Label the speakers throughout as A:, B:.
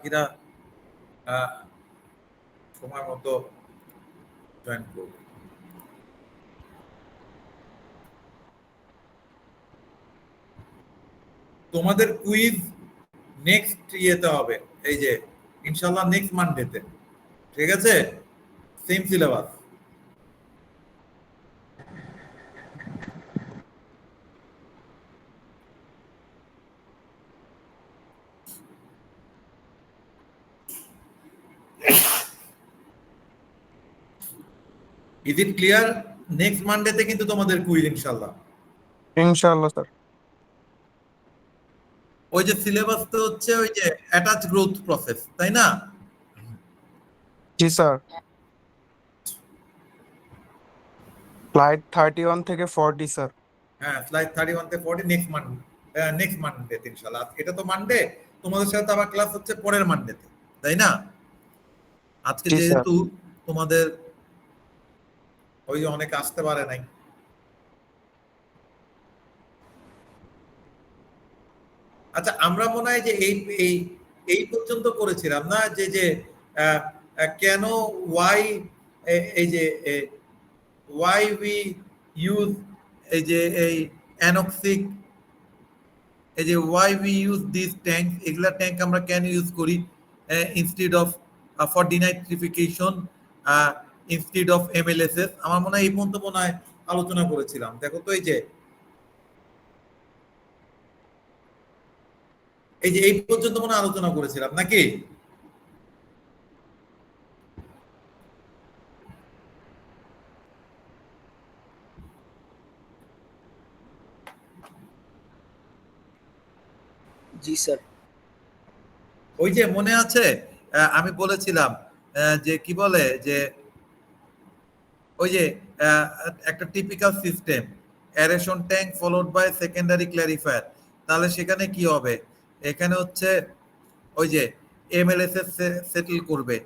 A: বাকিরা সময় মতো জয়েন করবে। তোমাদের কুইজ নেক্সট ইয়েতে হবে, এই যে ইনশাল্লাহ নেক্সট মানডেতে, ঠিক আছে? Same syllabus. Is it clear? Next মানডেতে কিন্তু তোমাদের কুইজ ইনশাল্লাহ।
B: ইনশাআল্লাহ স্যার।
A: ওই যে সিলেবাস তো হচ্ছে ওই যে অ্যাটাচ গ্রোথ প্রসেস, তাই না?
B: জি স্যার। স্লাইড 31 থেকে 40 স্যার।
A: হ্যাঁ, স্লাইড 31 থেকে 40 নেক্সট মানডে ইনশাআল্লাহ। এটা তো মানডে, তোমাদের সাথে আবার ক্লাস হচ্ছে পরের মানডেতে, তাই না? আজকে
B: জি স্যার।
A: যেহেতু তোমাদের ওই যে অনেকে আসতে পারে নাই, আচ্ছা আমরা মনে হয় যে এই এই পর্যন্ত করেছিলাম না, যে যে কেন ওয়াই, এই যে ওয়াই উই ইউজ এই যে এই অ্যানক্সিক, এই যে why we use this tank, এগুলা ট্যাঙ্ক আমরা কেন ইউজ করি instead of for denitrification, instead of MLSS. আমার মনে হয় এই পর্যন্ত মনে হয় আলোচনা করেছিলাম। দেখো তো এই যে এই পর্যন্ত মনে আলোচনা করেছিলাম নাকি?
C: জি স্যার।
A: ওই যে মনে আছে আমি বলেছিলাম যে কি বলে যে ওই যে একটা typical system, aeration tank followed by secondary clarifier, তাহলে সেখানে কি হবে? এখানে হচ্ছে ওই যে এমএলএসএস সেটেল করবে,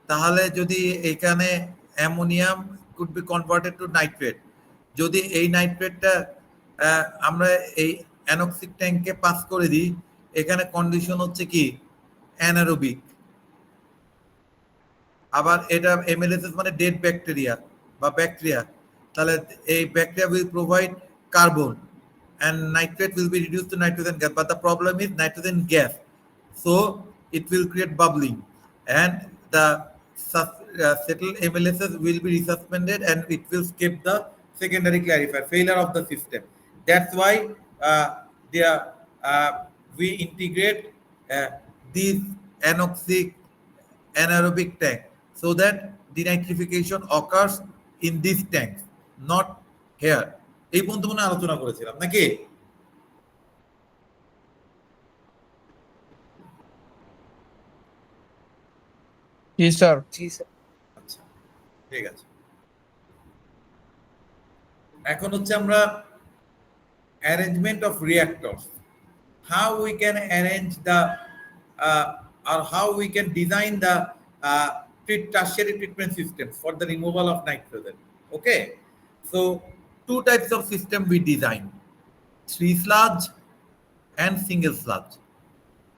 A: তাহলে যদি এখানে ammonium could be converted to nitrate, যদি এই নাইট্রেটটা আমরা এই অ্যানক্সিক ট্যাঙ্কে পাস করে দিই, এখানে কন্ডিশন হচ্ছে কি অ্যানারোবিক। আবার এটা এমএলএসএস মানে ডেড ব্যাকটেরিয়া বা ব্যাকটেরিয়া, তাহলে এই bacteria will provide carbon and nitrate will be reduced to nitrogen gas, but the problem is nitrogen gas, so it will create bubbling and the settled MLSS will be resuspended and it will skip the secondary clarifier, failure of the system. That's why there we integrate these anoxic anaerobic tank so that denitrification occurs in this tank, not here. এই পর্যন্ত মনে আলোচনা করেছিলাম নাকি?
B: জি sir.
C: জি sir.
A: আচ্ছা, ঠিক আছে। এখন হচ্ছে আমরা arrangement of reactors, how we can arrange the or how we can design the tertiary treatment systems for the removal of nitrogen. Okay, so two types of system we design, 3 sludge and single sludge.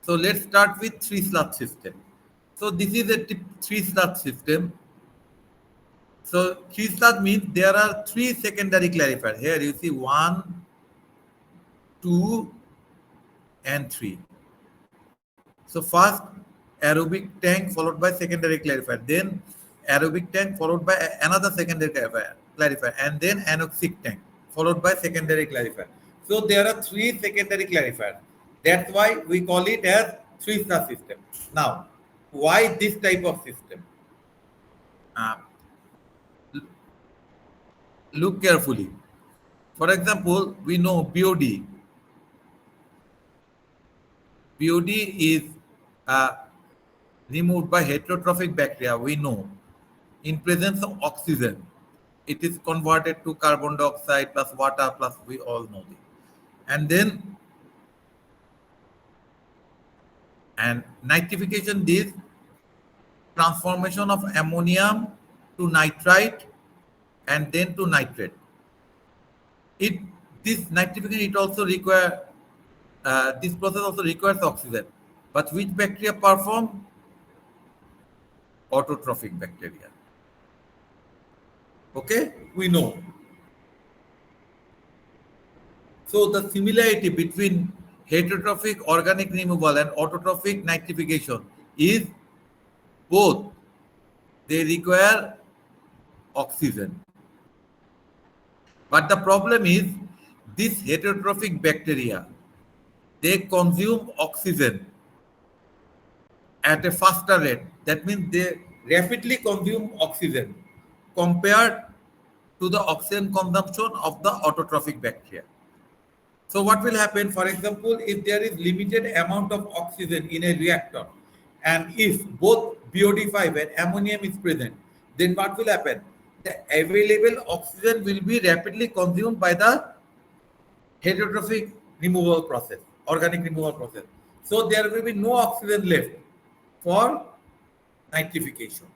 A: So let's start with 3 sludge system. So this is a 3 sludge system. So 3 sludge means there are 3 secondary clarifiers. Here you see 1, 2 and 3. So first aerobic tank followed by secondary clarifier, then aerobic tank followed by another secondary clarifier, and then anoxic tank followed by secondary clarifier. So there are 3 secondary clarifiers. That's why we call it as 3-star system. Now, why this type of system? Look carefully. For example, we know BOD. BOD is removed by heterotrophic bacteria, we know. In presence of oxygen, it is converted to carbon dioxide plus water plus, we all know this. And then nitrification, this transformation of ammonium to nitrite and then to nitrate. This nitrification, it also require this process also requires oxygen. But which bacteria perform? autotrophic bacteria. Okay, we know. So the similarity between heterotrophic organic removal and autotrophic nitrification is both they require oxygen. But the problem is this heterotrophic bacteria, they consume oxygen at a faster rate. That means they rapidly consume oxygen compared to the oxygen consumption of the autotrophic bacteria. So what will happen, for example, if there is limited amount of oxygen in a reactor and if both BOD5 and ammonium is present, then what will happen? The available oxygen will be rapidly consumed by the heterotrophic removal process, organic removal process. So there will be no oxygen left for nitrification.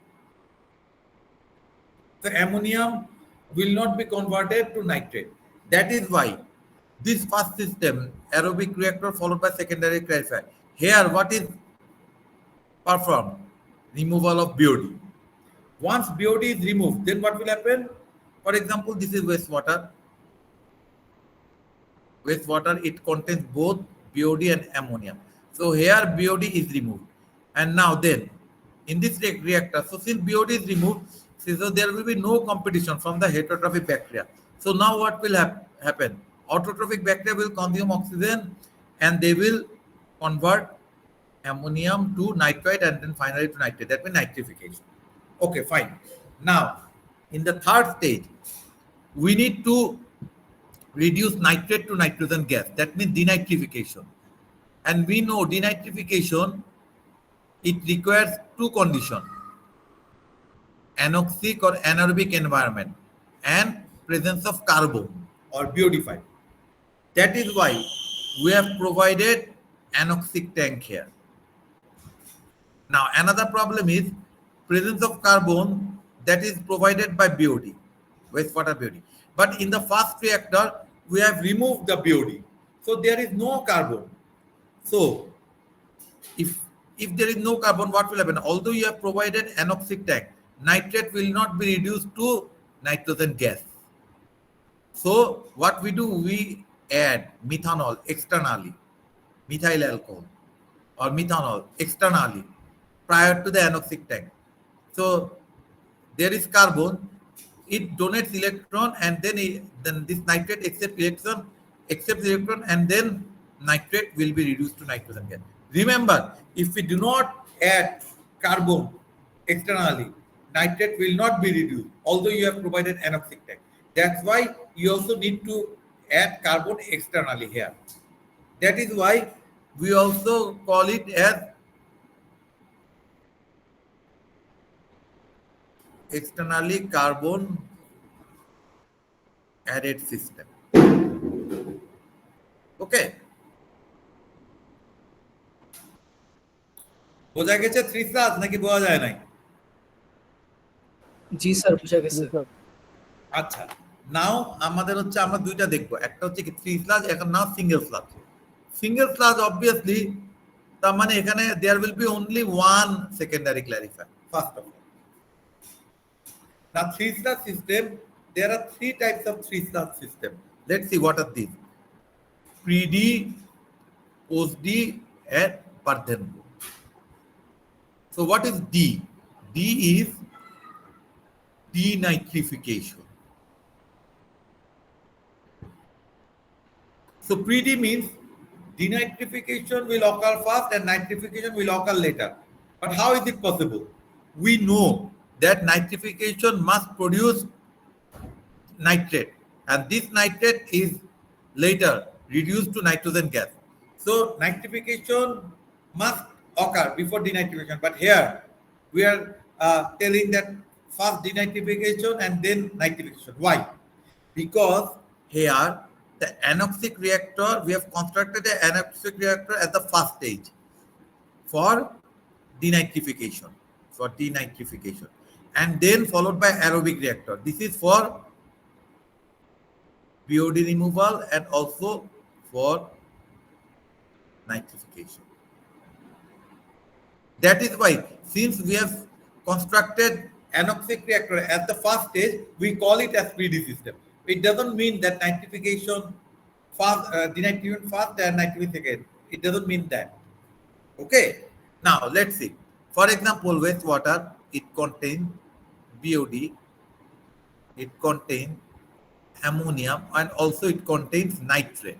A: The ammonium will not be converted to nitrate. That is why this first system, aerobic reactor followed by secondary clarifier. Here, what is performed? Removal of BOD. Once BOD is removed, then what will happen? For example, this is wastewater. Wastewater, it contains both BOD and ammonium. So here BOD is removed. And now then, in this reactor, so since BOD is removed, so there will be no competition from the heterotrophic bacteria. So now what will happen? Autotrophic bacteria will consume oxygen and they will convert ammonium to nitrite and then finally to nitrate. That means nitrification. Okay, fine. Now, in the third stage, we need to reduce nitrate to nitrogen gas. That means denitrification. And we know denitrification, it requires two conditions: anoxic or anaerobic environment and presence of carbon or BOD5. That is why we have provided anoxic tank here. Now another problem is presence of carbon that is provided by BOD, wastewater BOD. But in the first reactor, we have removed the BOD. So there is no carbon. So if there is no carbon, what will happen? Although you have provided anoxic tank, nitrate will not be reduced to nitrogen gas. So what we do, we add methanol externally, methyl alcohol or methanol externally prior to the anoxic tank. So there is carbon, it donates electron and then this nitrate accepts electron and then nitrate will be reduced to nitrogen gas. Remember, if we do not add carbon externally, nitrate will not be reduced, although you have provided anoxic tank. That's why you also need to add carbon externally here. That is why we also call it as externally carbon added system. Okay. বোঝা গেছে three sludge নাকি বোঝা যায় নাই?
C: জি sir বুঝা গেছে।
A: আচ্ছা, নাও আমাদের হচ্ছে আমরা দুইটা দেখব, একটা হচ্ছে কি থ্রি স্লাজ, এখন now single sludge. Single sludge obviously তার মানে এখানে there will be only one secondary clarifier first of all. Now three sludge system, there are three types of three sludge system. Let's see what are these: pre-D, post-D, and Pardenbo. So what is D? D is denitrification. So pre-D means denitrification will occur first and nitrification will occur later. But how is it possible? We know that nitrification must produce nitrate and this nitrate is later reduced to nitrogen gas. So nitrification must occur before denitrification, but here we are telling that first denitrification and then nitrification. Why? Because here the anoxic reactor, we have constructed an anoxic reactor at the first stage for denitrification, and then followed by aerobic reactor. This is for BOD removal and also for nitrification. That is why, since we have constructed anoxic reactor at the first stage, we call it as pre-D system. It doesn't mean that nitrification fast, denitrification fast and nitrification second. It doesn't mean that. Okay. Now let's see. For example, wastewater, it contains BOD, it contains ammonium, and also it contains nitrate.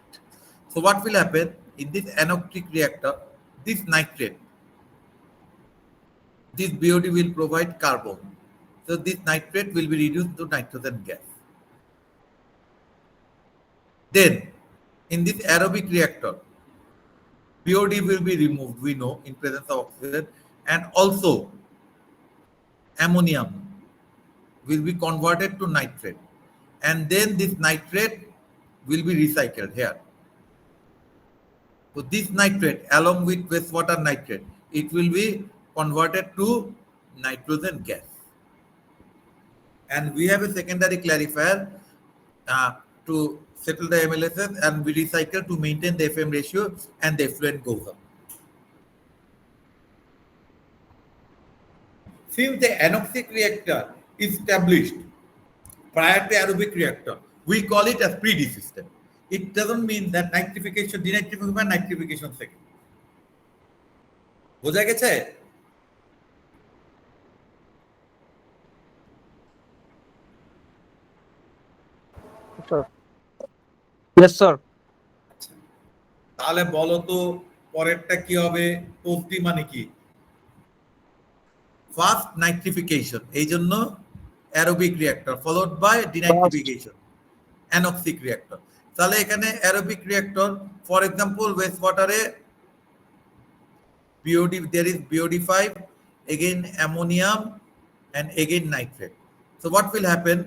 A: So what will happen in this anoxic reactor? This nitrate, this BOD will provide carbon. So this nitrate will be reduced to nitrogen gas. Then in this aerobic reactor, BOD will be removed, we know, in presence of oxygen, and also ammonium will be converted to nitrate. And then this nitrate will be recycled here. So this nitrate along with wastewater nitrate, it will be converted to nitrogen gas. And we have a secondary clarifier to settle the MLSS, and we recycle to maintain the FM ratio, and the effluent goes up. Since the anoxic reactor is established prior to aerobic reactor, we call it as pre-D system. It doesn't mean that nitrification, denitrification, and nitrification second. বোঝা গেছে?
B: Yes, sir.
A: তাহলে বলো তো পরেরটা কি হবে? পোস্টি মানে কি? ফার্স্ট নাইট্রিফিকেশন, এই জন্য aerobic reactor followed by denitrification, anoxic reactor. তাহলে এখানে aerobic reactor, for example waste ওয়াটারে BOD, there is BOD5, again ammonium, and again nitrate. So what will happen?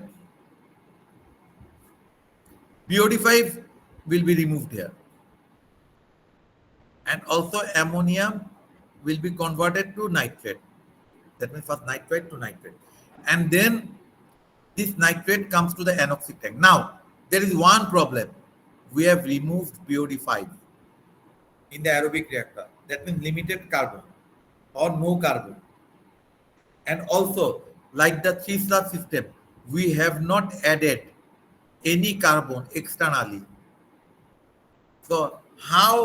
A: BOD5 will be removed here, and also ammonium will be converted to nitrate. That means first nitrate to nitrate, and then this nitrate comes to the anoxic tank. Now there is one problem: we have removed BOD5 in the aerobic reactor. That means limited carbon or no carbon, and also like the 3-slab system, we have not added any carbon externally. So how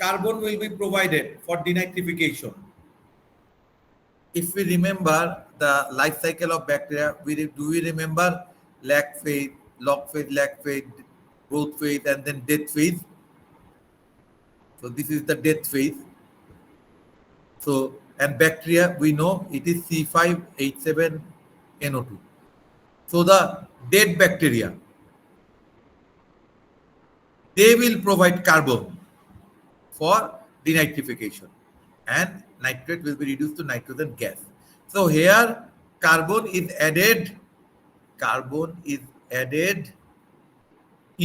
A: carbon will be provided for denitrification? If we remember the life cycle of bacteria, do we remember lag phase, log phase, lag phase, growth phase, and then death phase? So this is the death phase. So, and bacteria, we know it is C5H7NO2. So the dead bacteria, they will provide carbon for denitrification, and nitrate will be reduced to nitrogen gas. So here carbon is added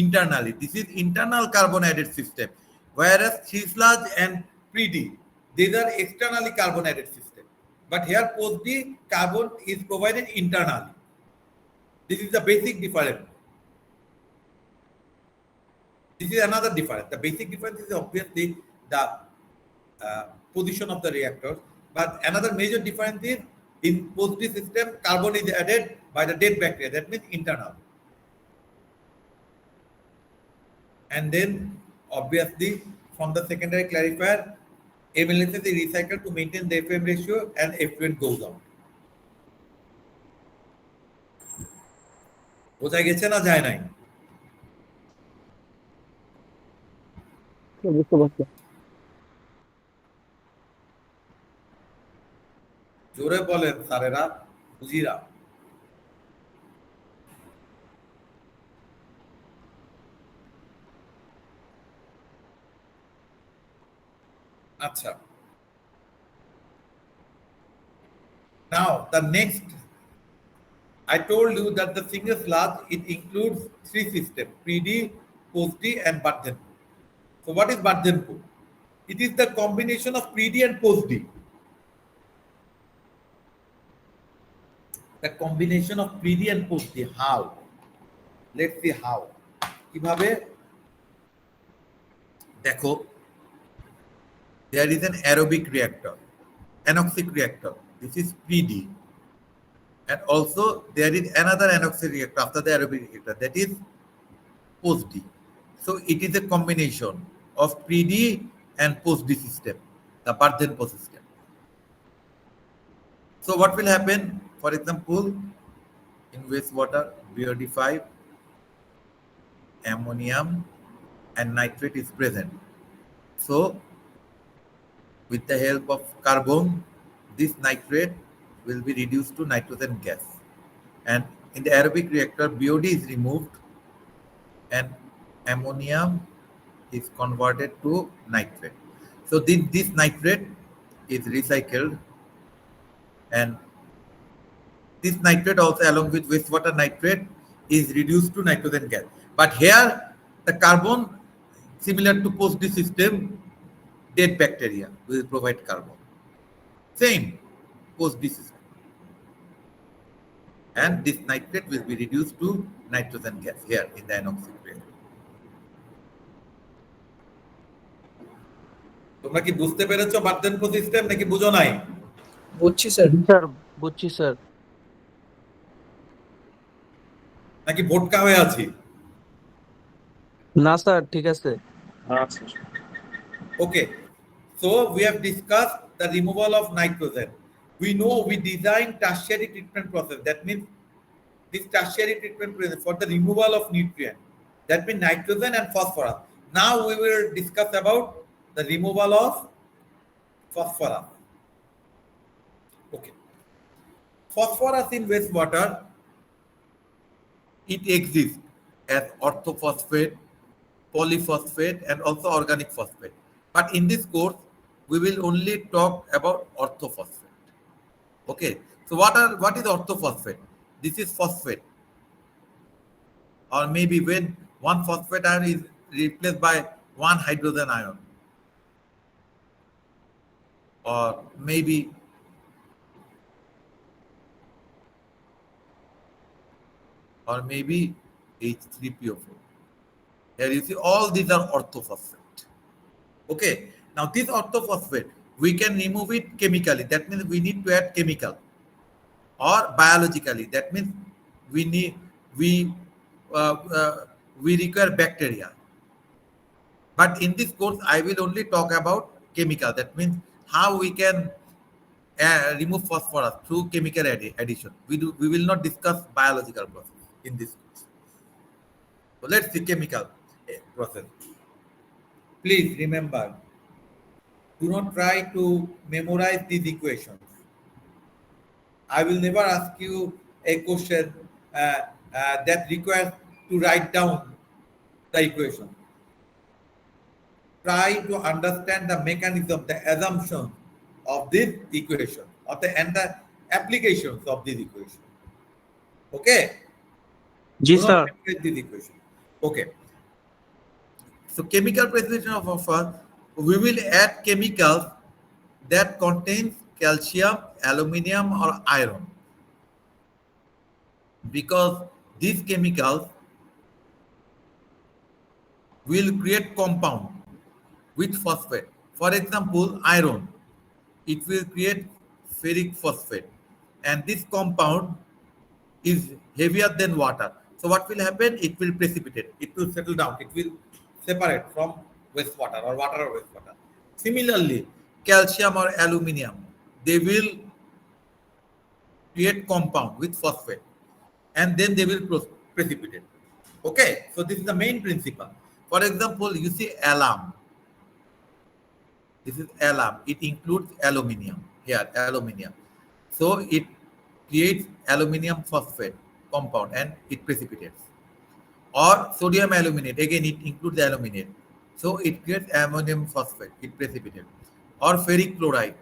A: internally. This is internal carbon added system, whereas 3-slab and pre-D, these are externally carbon added system. But here post-D, carbon is provided internally. This is the basic difference. This is another difference. The basic difference is obviously the position of the reactor, but another major difference is in post-D system, carbon is added by the dead bacteria. That means internal. And then obviously from the secondary clarifier, MLSS is recycled to maintain the FM ratio, and effluent goes out. বোঝা গেছে না যায় নাই? জোরে বলেন স্যারেরা, বুঝিরা। আচ্ছা, now the next, I told you that the single sludge, it includes 3 systems: pre-D, post-D, and Bardenpool. So what is Bardenpool? It is the combination of pre-D and post-D. The combination of pre-D and post-D. How? Let's see how. কিভাবে? দেখো, there is an aerobic reactor, anoxic reactor. This is pre-D. And also there is another anoxic reactor after the aerobic reactor, that is post-D. So it is a combination of pre-D and post-D system, the Bardenpo system. So what will happen? For example, in wastewater, BOD5, ammonium and nitrate is present. So with the help of carbon, this nitrate will be reduced to nitrogen gas. And in the aerobic reactor, BOD is removed and ammonium is converted to nitrate. So this nitrate is recycled, and this nitrate also along with wastewater nitrate is reduced to nitrogen gas. But here the carbon, similar to post-D system, dead bacteria will provide carbon. Same post-D system. And this nitrate will be reduced to nitrogen gas here in the anoxic reactor. তোমরা কি বুঝতে পেরেছো বার্দেনপো system নাকি বুঝো নাই?
C: বুঝছি sir.
B: Sir বুঝছি sir.
A: নাকি ভোটকা হয়ে আছি?
B: না স্যার ঠিক আছে।
A: Okay, so we have discussed the removal of nitrogen. We know we design tertiary treatment process. That means this tertiary treatment process for the removal of nutrient. That means nitrogen and phosphorus. Now we will discuss about the removal of phosphorus. Okay. Phosphorus in wastewater, it exists as orthophosphate, polyphosphate, and also organic phosphate. But in this course, we will only talk about orthophosphate. Okay. So what is orthophosphate? This is phosphate. Or maybe when one phosphate ion is replaced by one hydrogen ion. Or maybe H3PO4. Here you see all these are orthophosphate. Okay. Now this orthophosphate, we can remove it chemically. That means we need to add chemical. Or biologically. That means we require bacteria. But in this course, I will only talk about chemical. That means how we can remove phosphorus through chemical addition. We will not discuss biological process in this course. So let's see chemical process. Please remember, do not try to memorize these equations. I will never ask you a question that requires to write down the equation. Try to understand the mechanism, the assumption of this equation, and the applications of this equation. Okay?
B: G
A: Do not
B: sir.
A: memorize this equation. Okay. So chemical precipitation of phosphorus, we will add chemicals that contains calcium, aluminium, or iron. Because these chemicals will create compound with phosphate. For example, iron, it will create ferric phosphate, and this compound is heavier than water. So what will happen? It will precipitate. It will settle down. It will separate from wastewater or water or wastewater. Similarly, calcium or aluminium, they will create compound with phosphate, and then they will precipitate. Okay, so this is the main principle. For example, you see alum. This is alum. It includes aluminium. Here, aluminium. So it creates aluminium phosphate compound and it precipitates. Or sodium aluminate. Again, it includes aluminate. So it creates ammonium phosphate. It precipitates. Or ferric chloride.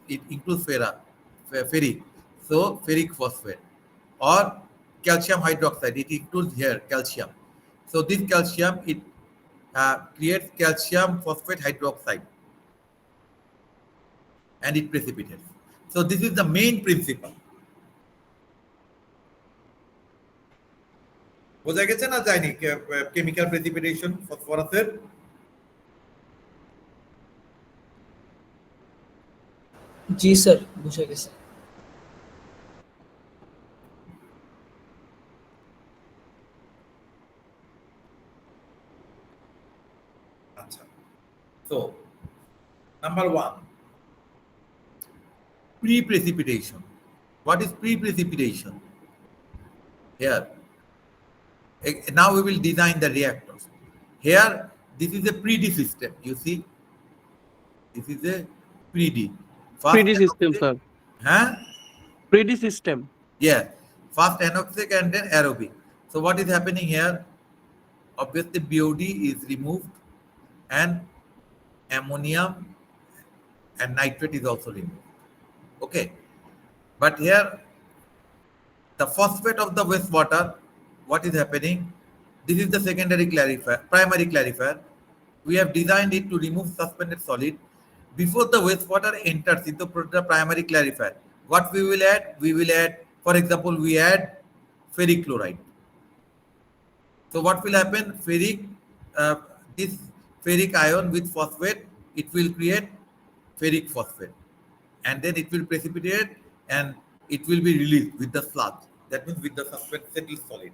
A: It includes ferric. So ferric phosphate. Or calcium hydroxide. It includes here calcium. So this calcium, it creates calcium phosphate hydroxide. And it precipitates. So this is the main principle. বোঝা গেছে না যায়নি chemical precipitation ফসফরাসের?
C: জি sir বুঝে গেছে।
A: So, number one, pre-precipitation. What is pre-precipitation? Here, now we will design the reactors. Here, this is a pre-D system. You see, this is a pre-D. First
B: 3D system,
A: anoxic,
B: sir.
A: huh?
B: 3D system.
A: Yeah, first anoxic and then aerobic. So what is happening here? Obviously, BOD is removed and ammonium and nitrate is also removed. Okay, but here the phosphate of the wastewater, what is happening? This is the secondary clarifier, primary clarifier. We have designed it to remove suspended solid. Before the wastewater enters into the primary clarifier, what we will add? We will add, for example, we add ferric chloride. So what will happen? Uh, this ferric ion with phosphate, it will create ferric phosphate, and then it will precipitate and it will be released with the sludge. That means with the settled solid.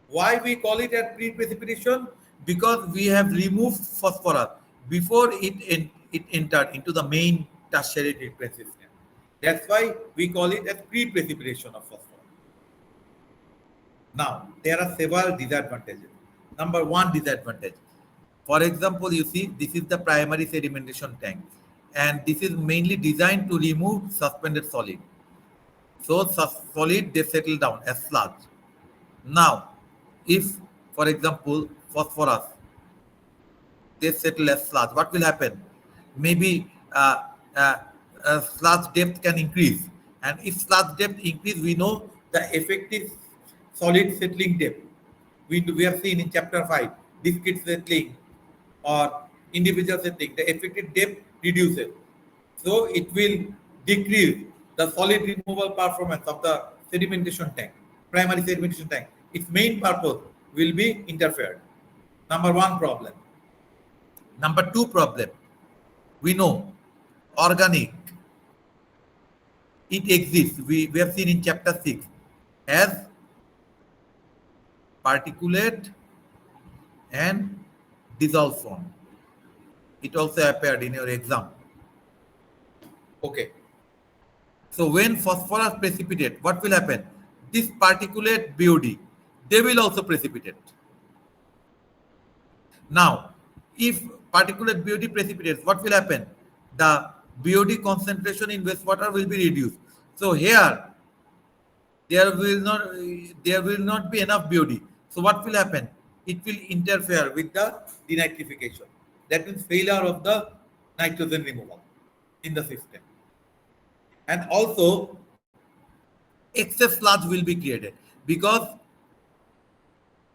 A: Why we call it as pre-precipitation? Because we have removed phosphorus before it entered into the main tertiary treatment system. That's why we call it as pre-precipitation of phosphorus. Now, there are several disadvantages. Number one disadvantage. For example, you see, this is the primary sedimentation tank, and this is mainly designed to remove suspended solid. So, solid they settle down as sludge. Now, if, for example, phosphorus they settle as sludge, what will happen? Maybe sludge depth can increase, and if sludge depth increase, we know the effective solid settling depth. We have seen in chapter 5, discrete settling or individual settling, the effective depth reduces. So it will decrease the solid removal performance of the sedimentation tank, primary sedimentation tank. Its main purpose will be interfered. Number one problem. Number two problem, we know organic, it exists. We have seen in chapter 6 as particulate and dissolved form. It also appeared in your exam. Okay. So when phosphorus precipitate, what will happen? This particulate BOD, they will also precipitate. Now, if particulate BOD precipitates, what will happen? The BOD concentration in wastewater will be reduced. So here, there will not be enough BOD. So what will happen? It will interfere with the denitrification. That means failure of the nitrogen removal in the system. And also, excess sludge will be created because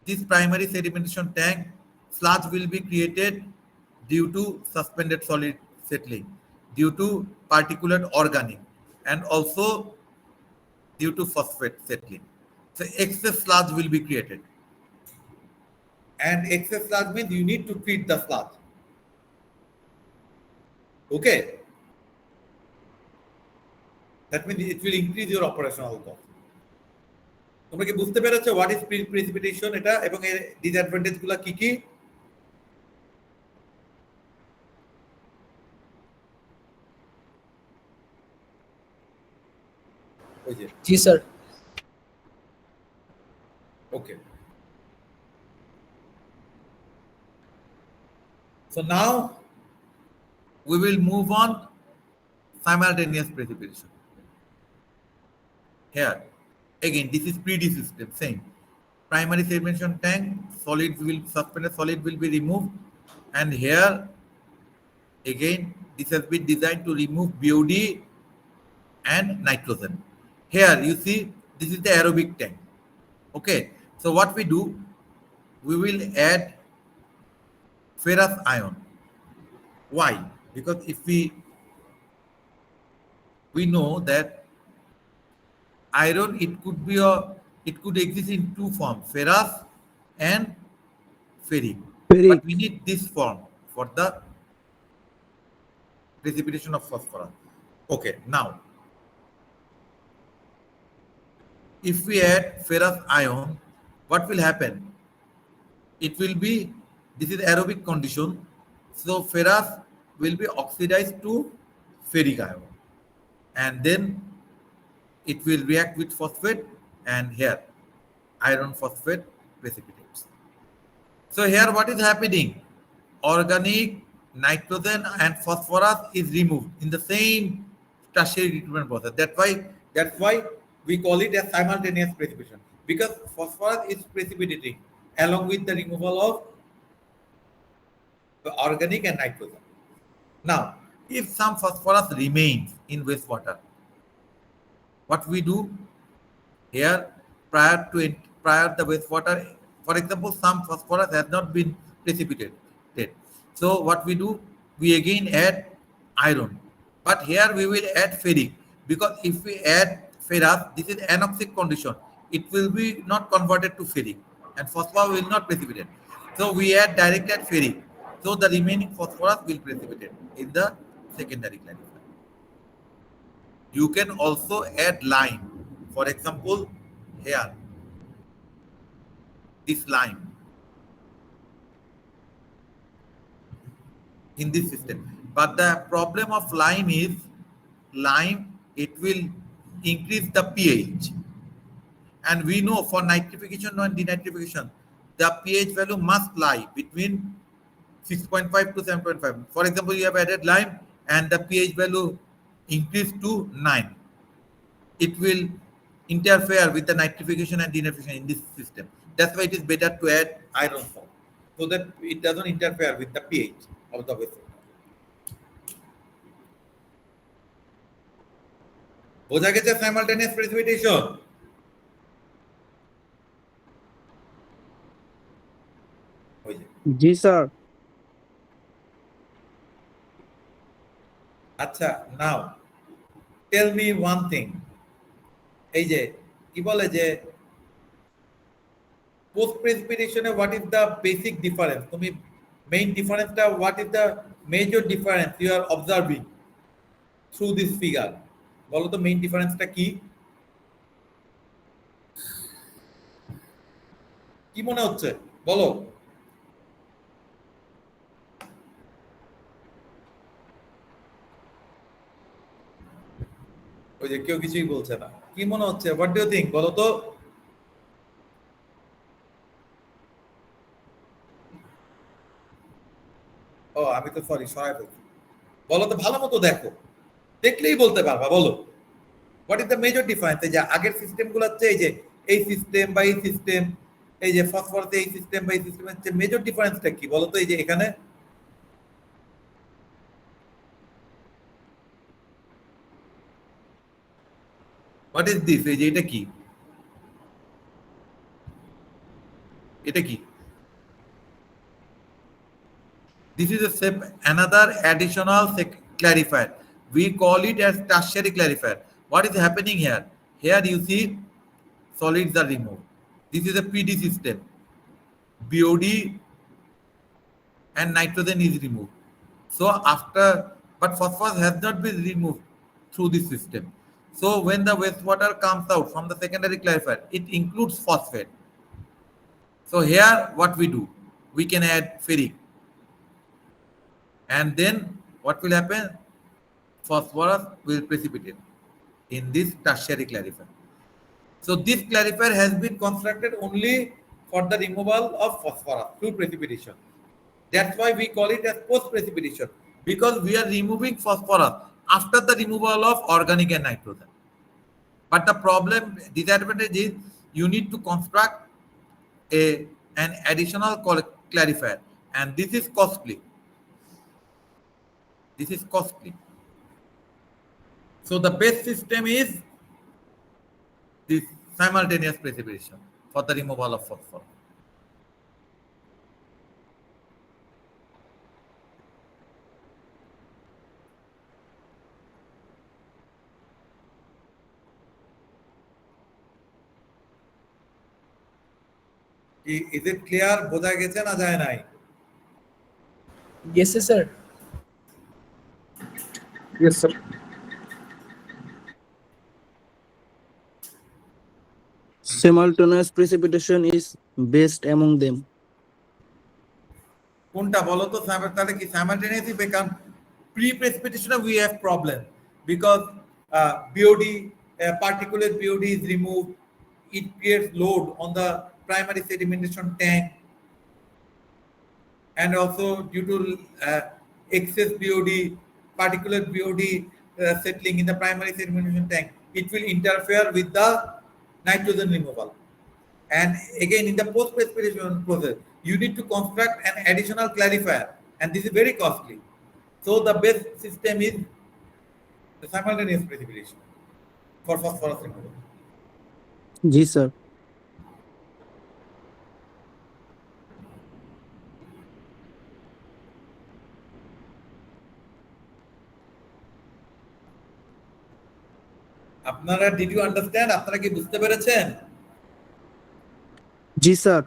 A: this primary sedimentation tank, sludge will be created due to suspended solid settling, due to particulate organic, and also due to phosphate settling. So excess sludge will be created. And excess sludge means you need to treat the sludge. Okay. That means it will increase your operational cost. তোমরা কি বুঝতে পেরেছো what is precipitation এটা এবং এর disadvantage গুলো কি কি?
C: जी sir.
A: Okay. So now we will move on simultaneous precipitation. Here, again, this is pre-D system, same. Primary sedimentation tank, suspended solid will be removed. And here, again, this has been designed to remove BOD and nitrogen. Here, you see, this is the aerobic tank. Okay, so what we do, we will add ferrous ion. Why? Because if we know that iron, it could exist in two forms, ferrous and ferric. But we need this form for the precipitation of phosphorus. Okay, now if we add ferrous ion, what will happen? It will be, this is aerobic condition, So ferrous will be oxidized to ferric ion, and then it will react with phosphate, and here iron phosphate precipitates. So here what is happening? Organic nitrogen and phosphorus is removed in the same tertiary treatment process. That's why we call it a simultaneous precipitation, because phosphorus is precipitating along with the removal of the organic and nitrogen. Now, if some phosphorus remains in wastewater, what we do here, prior the wastewater, for example, some phosphorus has not been precipitated. So what we do, we again add iron, but here we will add ferric, because if we add ferrous, this is anoxic condition, it will be not converted to ferric, and phosphorus will not precipitate. So we add directly at ferric, so the remaining phosphorus will precipitate in the secondary clarifier. You can also add lime. For example, here, this lime in this system. But the problem of lime is, it will increase the pH. And we know for nitrification and denitrification, the pH value must lie between 6.5 to 7.5. For example, you have added lime and the pH value increased to 9. It will interfere with the nitrification and denitrification in this system. That's why it is better to add iron salt, so that it doesn't interfere with the pH of the wastewater. বোঝা গেছে simultaneous precipitation?
B: জি sir.
A: আচ্ছা, now tell me one thing. এই যে কি বলে যে post precipitation what is the basic difference? তুমি main difference টা, what is the major difference you are observing through this figure? বলো তো মেইন ডিফারেন্সটা কি? কি মনে হচ্ছে বলো? ওই যে কেউ কিছুই বলছে না, কি মনে হচ্ছে? হোয়াট ডু ইউ থিংক, বলো তো? ও আমি তো সরি সরাই ফেলছি। বলো তো, ভালো মতো দেখো, দেখলেই বলতে পারবা, বলো what is the major difference? এই যে আগের সিস্টেম গুলো হচ্ছে, এই যে এই সিস্টেম বা এই সিস্টেম, এই যে ফসফরাস এই সিস্টেম বা এই সিস্টেমের হচ্ছে মেজর ডিফারেন্সটা কি বলো তো? এই যে এখানে হোয়াট ইজ দিস? এই যে এটা কি, এটা কি? This is a step, another additional clarifier. We call it as tertiary clarifier. What is happening here? Here you see solids are removed. This is a PD system. BOD and nitrogen is removed. So after, but phosphorus has not been removed through this system. So when the wastewater comes out from the secondary clarifier, it includes phosphate. So here what we do, we can add ferric. And then what will happen? Phosphorus will precipitate in this tertiary clarifier. So this clarifier has been constructed only for the removal of phosphorus through precipitation. That's why we call it as post precipitation, because we are removing phosphorus after the removal of organic and nitrogen. But the problem, disadvantage is, you need to construct an additional clarifier, and this is costly. This is costly. So the best system is this simultaneous precipitation for the removal of phosphorus. Is it clear? বোঝা গেছে না যায় নাই?
B: Yes, sir.
C: Yes, sir.
B: Simultaneous precipitation is best among them.
A: কোনটা বলো তো তাহলে কি সাইমালটেনিয়াসলি কারণ প্রি প্রেসিপিটেশনে we have problem because BOD particulate BOD is removed, it creates load on the primary sedimentation tank, and also due to excess BOD, particulate BOD settling in the primary sedimentation tank, it will interfere with the nitrogen removal. And again, in the post precipitation process, you need to construct an additional clarifier, and this is very costly. So the best system is the simultaneous precipitation for phosphorus removal.
B: G sir.
A: আপনারা did you understand? আপনারা কি বুঝতে পেরেছেন?
B: জি sir.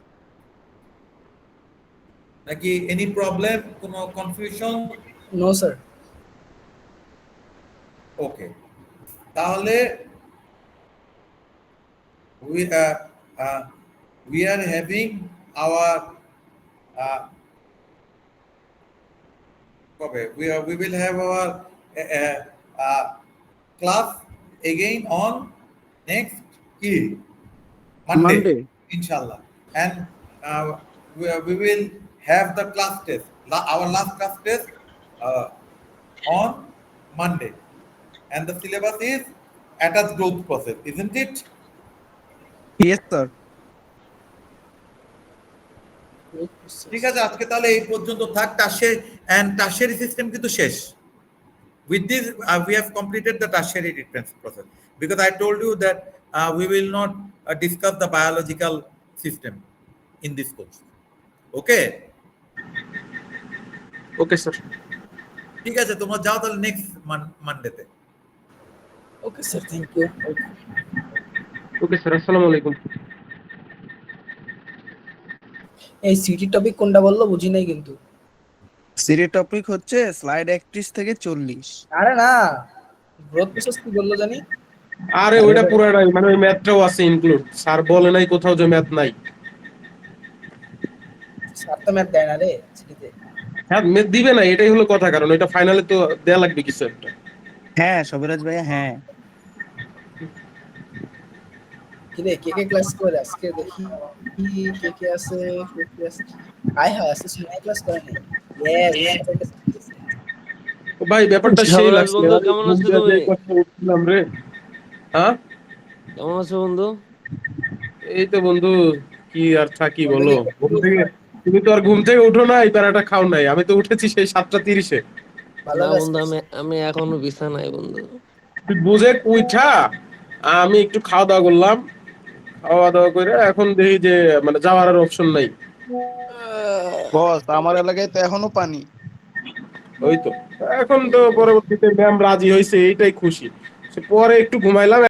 A: নাকি any problem, কোনো confusion?
C: No, sir.
A: Okay. তাহলে we are having our we will have our class again on next Monday, inshallah, and we will have the class test, our last class test on Monday, and the syllabus is attached growth process, isn't it?
B: Yes sir.
A: ঠিক আছে, আজকে তাহলে এই পর্যন্ত থাক। Tertiary system কিন্তু শেষ। With this, we have completed the tertiary treatment process because I told you that we will not discuss the biological system in this course. Okay?
B: Okay sir.
A: ঠিক আছে, তোমরা যাও তাহলে নেক্সট মানডেতে।
C: Okay, sir. Thank you.
B: Okay sir, আসসালামু আলাইকুম।
C: এই city topic কোনটা বললো বুঝি নাই কিন্তু।
D: সিরি টপিক হচ্ছে স্লাইড 31 থেকে 40।
C: আরে না, গ্রোথ প্রসেস কি বললো জানি?
B: আরে ওইটা পুরোটাই, মানে ওই ম্যাথটাও আছে ইনক্লুড। স্যার বলে নাই কোথাও যে ম্যাথ নাই।
C: স্যার তো ম্যাথ দেয় না রে সিটিতে।
B: হ্যাঁ ম্যাথ দিবে না, এটাই হলো কথা, কারণ ওইটা ফাইনালে তো দেয়া লাগবে কিছু একটা।
D: হ্যাঁ সবিরাজ ভাইয়া, হ্যাঁ।
C: কি রে, কে কে ক্লাস করে আজকে দেখি কে কে আছে, কে কে আছে। আয় হায়, আজকে সুনাই ক্লাস করে নাই। ইয়েস,
B: ও ভাই ব্যাপারটা সেই লাগছে।
E: বন্ধু কেমন আছো তুমি?
B: উঠলাম রে। হ্যাঁ
E: কেমন আছো বন্ধু?
B: এই তো বন্ধু, কি আর থাকি বলো। ঘুম থেকে তুমি তো আর ঘুম থেকে উঠো না, এই প্যারাটা খাও নাই। আমি তো উঠেছি সেই 7:30-এ।
C: ভালো
E: না
C: কাজ
E: বন্ধু,
C: করছিস।
E: আমি এখনো বিছানায় বন্ধু।
B: তুই বুঝে উঠা আমি একটু খাওয়া দাওয়া করলাম। খাওয়া দাওয়া করে এখন দেখি যে মানে যাওয়ার আর অপশন নাই।
D: বস, আমার এলাকায় তো এখনো পানি।
B: ওই তো এখন তো পরবর্তীতে ম্যাম রাজি হয়েছে, এইটাই খুশি। পরে একটু ঘুমাইলাম।